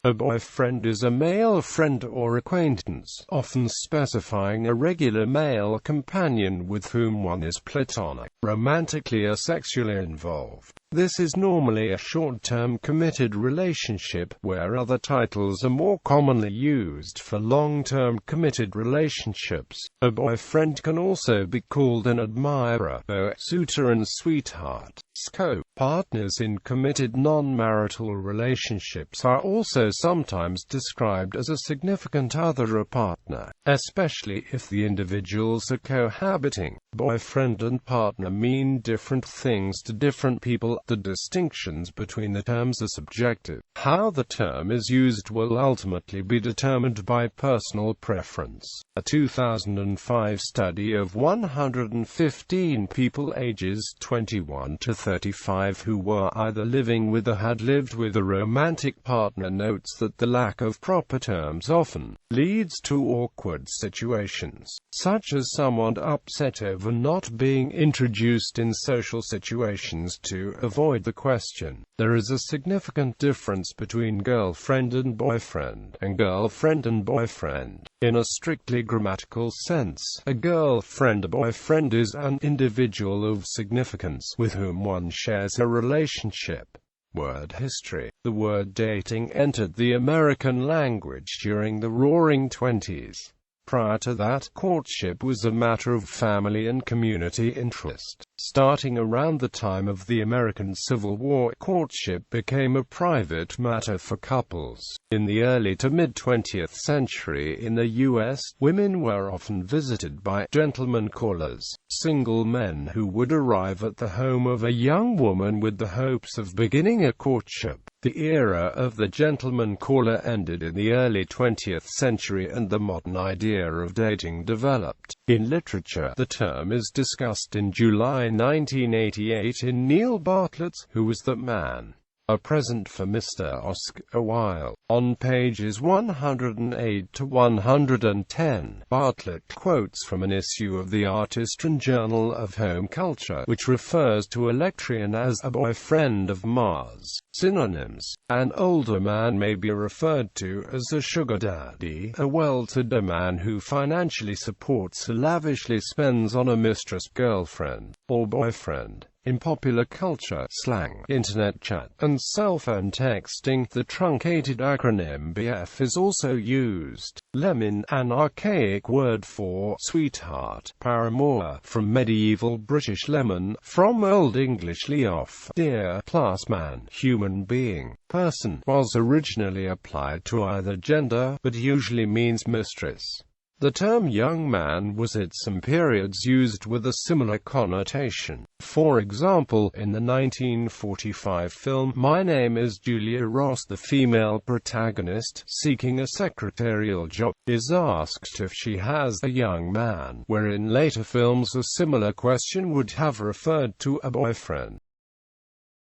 A boyfriend is a male friend or acquaintance, often specifying a regular male companion with whom one is platonic, romantically or sexually involved. This is normally a short-term committed relationship, where other titles are more commonly used for long-term committed relationships. A boyfriend can also be called an admirer, beau, suitor and sweetheart. Co-partners in committed non-marital relationships are also sometimes described as a significant other or partner, especially if the individuals are cohabiting. Boyfriend and partner mean different things to different people. The distinctions between the terms are subjective. How the term is used will ultimately be determined by personal preference. A 2005 study of 115 people ages 21 to 35 who were either living with or had lived with a romantic partner notes that the lack of proper terms often leads to awkward situations, such as someone upset over not being introduced in social situations. To avoid the question, there is a significant difference between girlfriend and boyfriend, and girlfriend and boyfriend. In a strictly grammatical sense, a girlfriend-boyfriend is an individual of significance with whom one shares a relationship. Word history. The word dating entered the American language during the Roaring Twenties. Prior to that, courtship was a matter of family and community interest. Starting around the time of the American Civil War, courtship became a private matter for couples. In the early to mid-20th century in the U.S., women were often visited by gentleman callers, single men who would arrive at the home of a young woman with the hopes of beginning a courtship. The era of the gentleman caller ended in the early 20th century and the modern idea of dating developed. In literature, the term is discussed in July 1988 in Neil Bartlett's Who Was That Man? A Present for Mr. Oscar Wilde. On pages 108 to 110, Bartlett quotes from an issue of the Artist Journal of Home Culture, which refers to Electrian as a boyfriend of Mars. Synonyms: an older man may be referred to as a sugar daddy, a well-to-do man who financially supports or lavishly spends on a mistress, girlfriend, or boyfriend. In popular culture, slang, internet chat, and cell phone texting, the truncated acronym BF is also used. Lemin, an archaic word for sweetheart, paramour, from medieval British lemon, from Old English leof, dear, plus man, human being, person, was originally applied to either gender, but usually means mistress. The term young man was at some periods used with a similar connotation. For example, in the 1945 film My Name is Julia Ross, the female protagonist, seeking a secretarial job, is asked if she has a young man, where in later films a similar question would have referred to a boyfriend.